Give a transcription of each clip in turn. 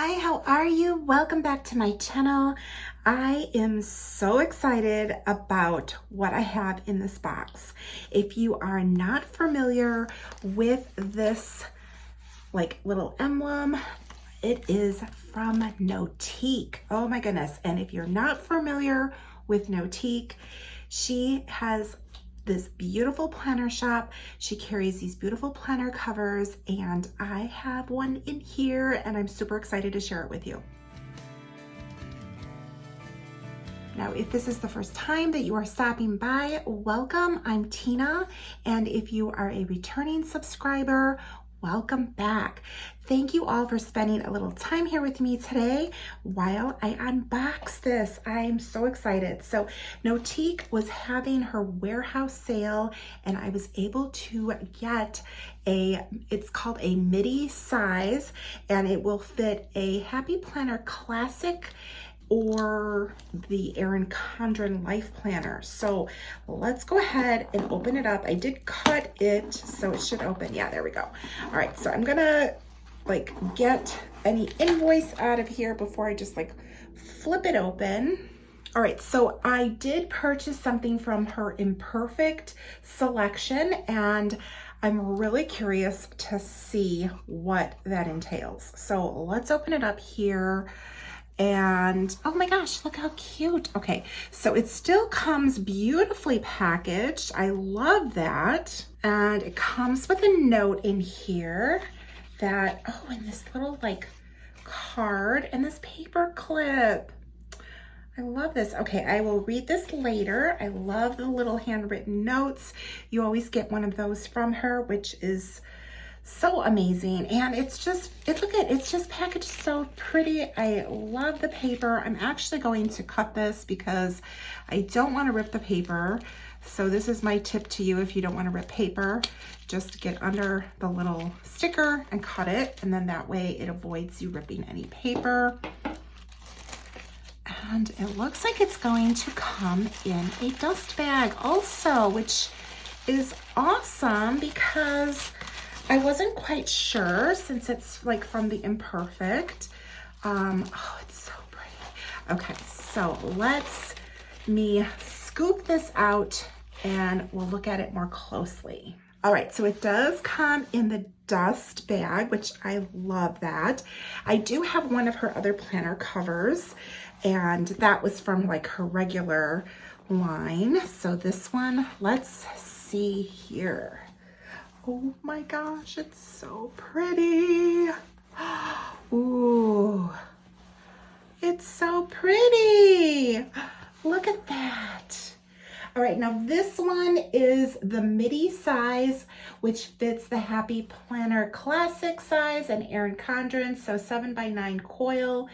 Hi, how are you? Welcome back to my channel. I am so excited about what I have in this box. If you are not familiar with this like little emblem, it is from Notiq. Oh my goodness. And if you're not familiar with Notiq, she has this beautiful planner shop. She carries these beautiful planner covers, and I have one in here and I'm super excited to share it with you. Now, if this is the first time that you are stopping by, welcome. I'm Tina, and if you are a returning subscriber, welcome back. Thank you all for spending a little time here with me today while I unbox this. I'm so excited. So Notiq was having her warehouse sale, and I was able to get it's called a Midi size, and it will fit a Happy Planner Classic or the Erin Condren Life Planner. So let's go ahead and open it up. I did cut it, so it should open. Yeah, there we go. All right, so I'm gonna like get any invoice out of here before I just like flip it open. All right, so I did purchase something from her Imperfect selection, and I'm really curious to see what that entails. So let's open it up here. And oh my gosh, look how cute. Okay, so it still comes beautifully packaged. I love that. And it comes with a note in here that, oh, and this little like card and this paper clip. I love this. Okay, I will read this later. I love the little handwritten notes. You always get one of those from her, which is so amazing. And it's just, it's just packaged so pretty. I love the paper. I'm actually going to cut this because I don't want to rip the paper. So this is my tip to you. If you don't want to rip paper, just get under the little sticker and cut it. And then that way it avoids you ripping any paper. And it looks like it's going to come in a dust bag also, which is awesome because I wasn't quite sure, since it's like from the Imperfect. Oh, it's so pretty. Okay, so let's me scoop this out and we'll look at it more closely. All right, so it does come in the dust bag, which I love that. I do have one of her other planner covers, and that was from like her regular line. So this one, let's see here. Oh my gosh, it's so pretty. Ooh, it's so pretty. Look at that. All right, now this one is the Midi size, which fits the Happy Planner Classic size and Erin Condren, so 7x9 coil.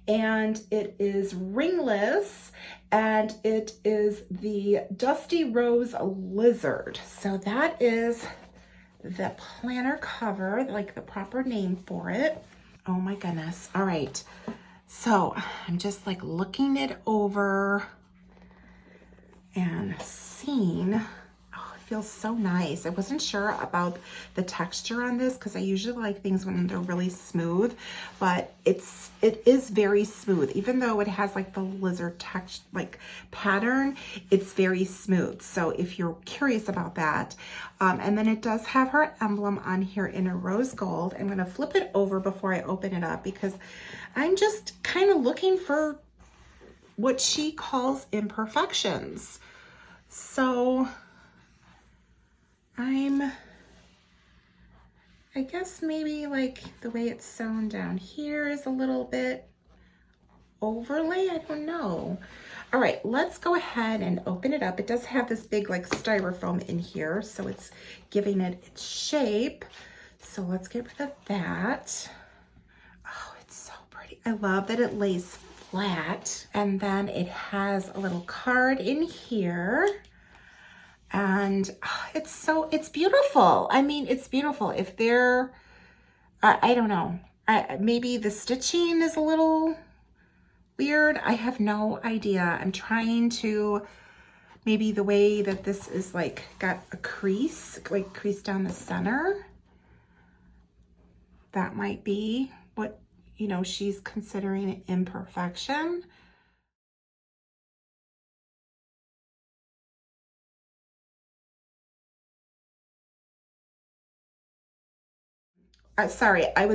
And it is ringless, and it is the Dusty Rose Lizard. So that is the planner cover, like the proper name for it. Oh my goodness. All right, so I'm just like looking it over and seeing, oh, it feels so nice. I wasn't sure about the texture on this because I usually like things when they're really smooth, but it is very smooth. Even though it has like the lizard text like pattern, it's very smooth. So if you're curious about that, and then it does have her emblem on here in a rose gold. I'm gonna flip it over before I open it up because I'm just kind of looking for what she calls imperfections. So I guess maybe like the way it's sewn down here is a little bit overlay. I don't know. All right, let's go ahead and open it up. It does have this big like styrofoam in here, so it's giving it its shape. So let's get rid of that. Oh, it's so pretty. I love that it lays flat, and then it has a little card in here, and it's beautiful. I mean, it's beautiful. If they're I don't know, maybe the stitching is a little weird. I have no idea. I'm trying to, maybe the way that this is like got a crease, like crease down the center, that might be what you know, she's considering imperfection. Sorry, I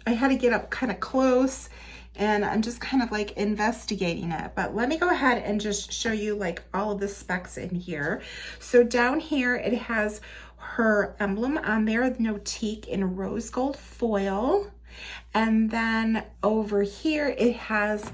had to get up kind of close and I'm just kind of like investigating it. But let me go ahead and just show you like all of the specs in here. So down here, it has her emblem on there, Notiq in rose gold foil. And then over here, it has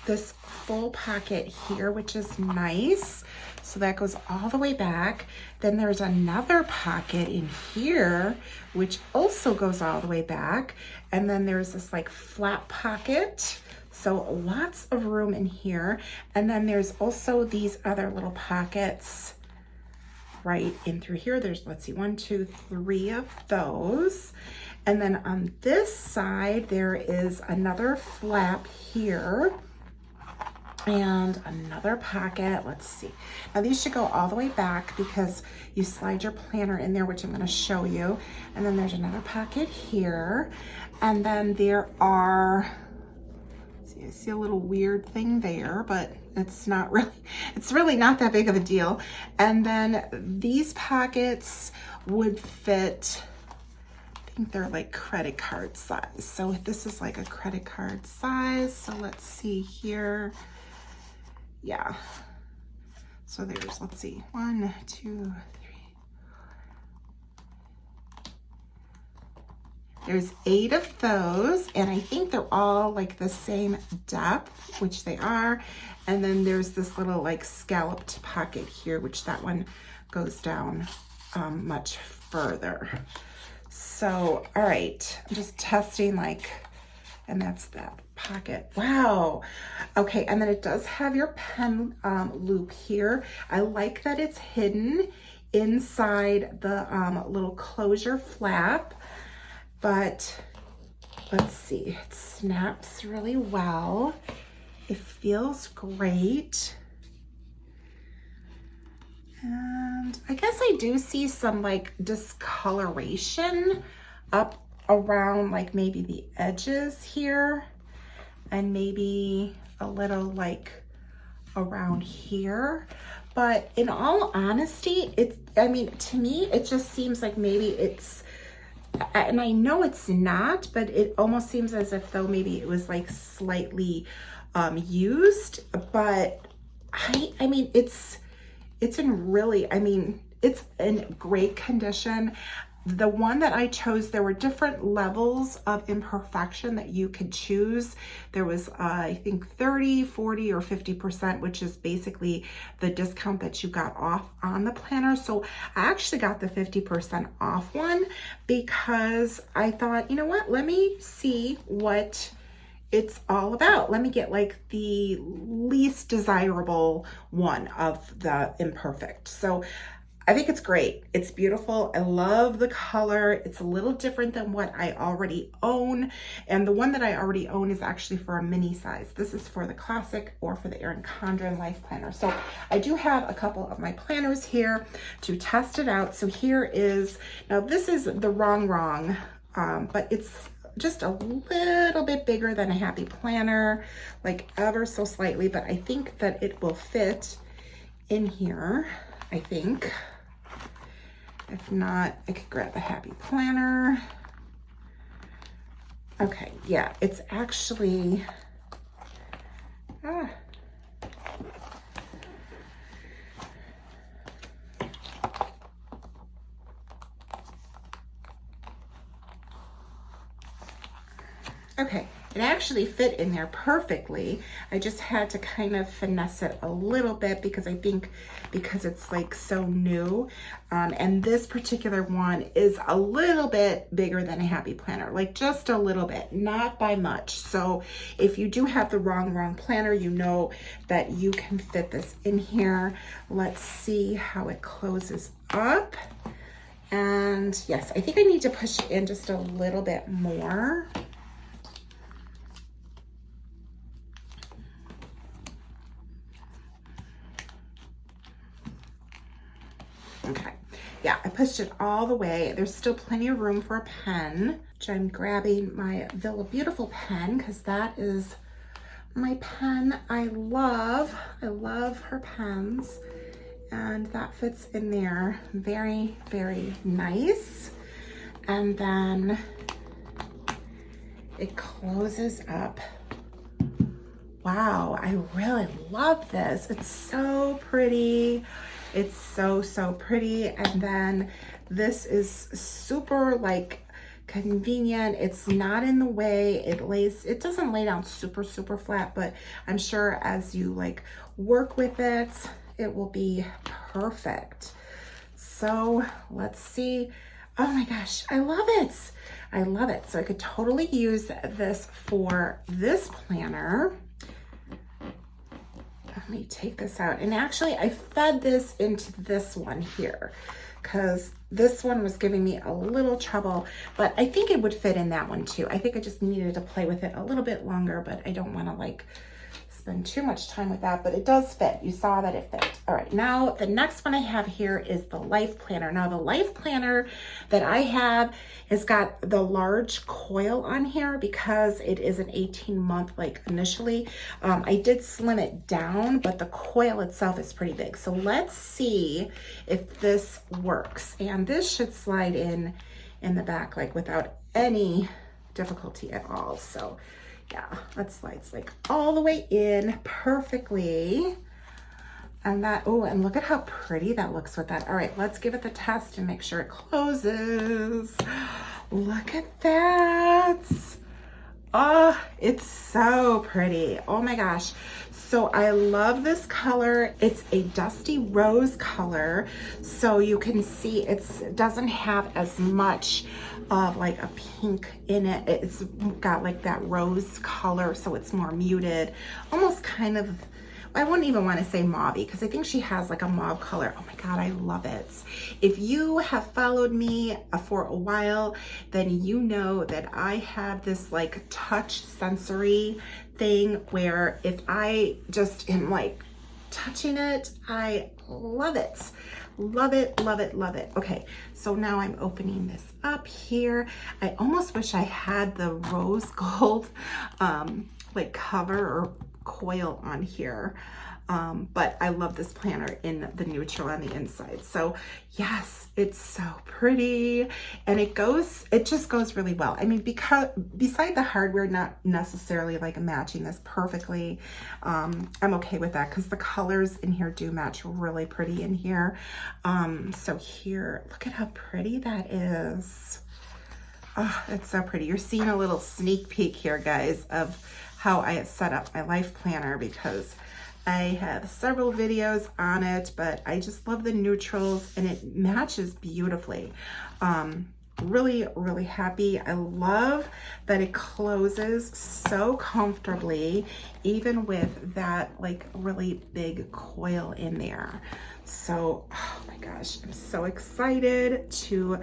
this full pocket here, which is nice. So that goes all the way back. Then there's another pocket in here, which also goes all the way back. And then there's this like flat pocket. So lots of room in here. And then there's also these other little pockets right in through here. There's, let's see, 1, 2, 3 of those. And then on this side, there is another flap here and another pocket. Let's see. Now these should go all the way back because you slide your planner in there, which I'm going to show you. And then there's another pocket here. And then there are, see, I see a little weird thing there, but it's really not that big of a deal. And then these pockets would fit, I think they're like credit card size. So this is like a credit card size. So let's see here. Yeah. So there's, let's see, 1, 2, 3. There's 8 of those, and I think they're all like the same depth, which they are. And then there's this little like scalloped pocket here, which that one goes down much further. So, all right, I'm just testing like, and that's that pocket. Wow. Okay, and then it does have your pen loop here. I like that it's hidden inside the little closure flap, but let's see, it snaps really well. It feels great. And I guess I do see some like discoloration up around like maybe the edges here and maybe a little like around here. But in all honesty, I mean, to me, it just seems like maybe it's, and I know it's not, but it almost seems as if though maybe it was like slightly used, but I mean, it's in really, I mean, it's in great condition. The one that I chose, there were different levels of imperfection that you could choose. There was, I think 30, 40, or 50%, which is basically the discount that you got off on the planner. So I actually got the 50% off one because I thought, you know what, let me see what it's all about. Let me get like the least desirable one of the imperfect. So I think it's great. It's beautiful. I love the color. It's a little different than what I already own. And the one that I already own is actually for a mini size. This is for the classic or for the Erin Condren Life Planner. So I do have a couple of my planners here to test it out. So here is, now this is the Wrong, but it's just a little bit bigger than a Happy Planner, like ever so slightly, but I think that it will fit in here, I think. If not, I could grab a Happy Planner. Okay, yeah, it's actually, okay, it actually fit in there perfectly. I just had to kind of finesse it a little bit because I think because it's like so new. And this particular one is a little bit bigger than a Happy Planner, like just a little bit, not by much. So if you do have the Wrong planner, you know that you can fit this in here. Let's see how it closes up. And yes, I think I need to push it in just a little bit more. Okay, yeah, I pushed it all the way. There's still plenty of room for a pen, which I'm grabbing my Villa Beautiful pen because that is my pen. I love her pens, and that fits in there very, very nice. And then it closes up. Wow, I really love this. It's so pretty. It's so, so pretty. And then this is super like convenient. It's not in the way. It doesn't lay down super, super flat, but I'm sure as you like work with it, it will be perfect. So let's see. Oh my gosh, I love it. I love it. So I could totally use this for this planner. Let me take this out. And actually I fed this into this one here because this one was giving me a little trouble, but I think it would fit in that one too. I think I just needed to play with it a little bit longer, but I don't want to like spend too much time with that, but it does fit. You saw that it fit. All right, now the next one I have here is the Life Planner. Now the Life Planner that I have has got the large coil on here because it is an 18-month like initially. I did slim it down, but the coil itself is pretty big. So let's see if this works. And this should slide in the back like without any difficulty at all. So yeah, that slides like all the way in perfectly. And that, oh, and look at how pretty that looks with that. All right, let's give it the test and make sure it closes. Look at that. Oh, it's so pretty. Oh my gosh. So I love this color. It's a dusty rose color. So you can see it doesn't have as much of like a pink in it. It's got like that rose color, so it's more muted, almost kind of, I wouldn't even want to say mauve because I think she has like a mauve color. Oh my God, I love it. If you have followed me for a while, then you know that I have this like touch sensory thing where if I just am like touching it, I love it. Love it, love it, love it. Okay, so now I'm opening this up here. I almost wish I had the rose gold like cover or coil on here. But I love this planner in the neutral on the inside. So yes, it's so pretty and it just goes really well. I mean, because beside the hardware not necessarily like matching this perfectly, I'm okay with that because the colors in here do match really pretty in here. So here, look at how pretty that is. Oh, it's so pretty. You're seeing a little sneak peek here, guys, of how I set up my Life Planner because I have several videos on it, but I just love the neutrals and it matches beautifully. Really, really happy. I love that it closes so comfortably, even with that like really big coil in there. So, oh my gosh, I'm so excited to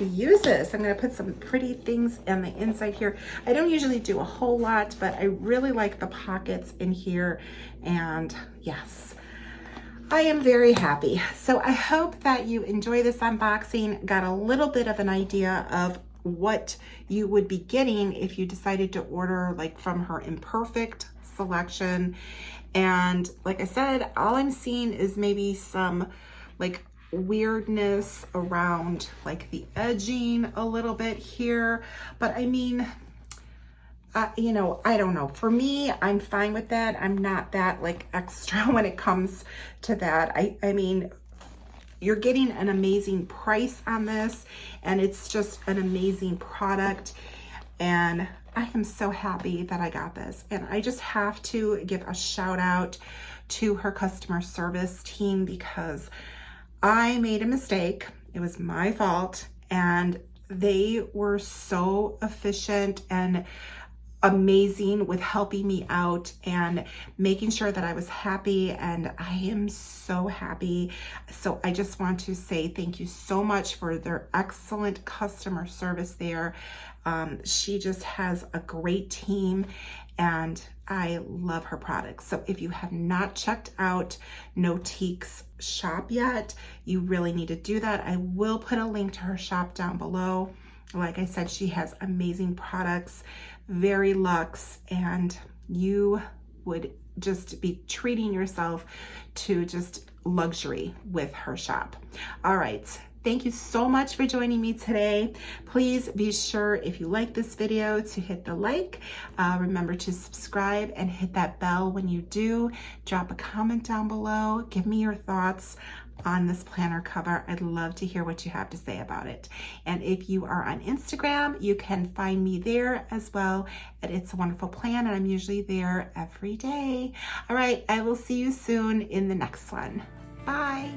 use this. I'm going to put some pretty things on the inside here. I don't usually do a whole lot, but I really like the pockets in here. And yes, I am very happy. So I hope that you enjoy this unboxing, got a little bit of an idea of what you would be getting if you decided to order like from her Imperfect selection. And like I said, all I'm seeing is maybe some like weirdness around like the edging a little bit here, but I mean, you know, I don't know. For me, I'm fine with that. I'm not that like extra when it comes to that. I mean, you're getting an amazing price on this and it's just an amazing product. And I am so happy that I got this. And I just have to give a shout out to her customer service team because I made a mistake. It was my fault. And they were so efficient and amazing with helping me out and making sure that I was happy, and I am so happy. So I just want to say thank you so much for their excellent customer service there. She just has a great team, and I love her products. So if you have not checked out Notiq's shop yet, you really need to do that. I will put a link to her shop down below. Like I said, she has amazing products, very luxe, and you would just be treating yourself to just luxury with her shop. All right. Thank you so much for joining me today. Please be sure, if you like this video, to hit the like. Remember to subscribe and hit that bell when you do. Drop a comment down below. Give me your thoughts on this planner cover. I'd love to hear what you have to say about it. And if you are on Instagram, you can find me there as well at It's a Wonderful Plan, and I'm usually there every day. All right, I will see you soon in the next one. Bye.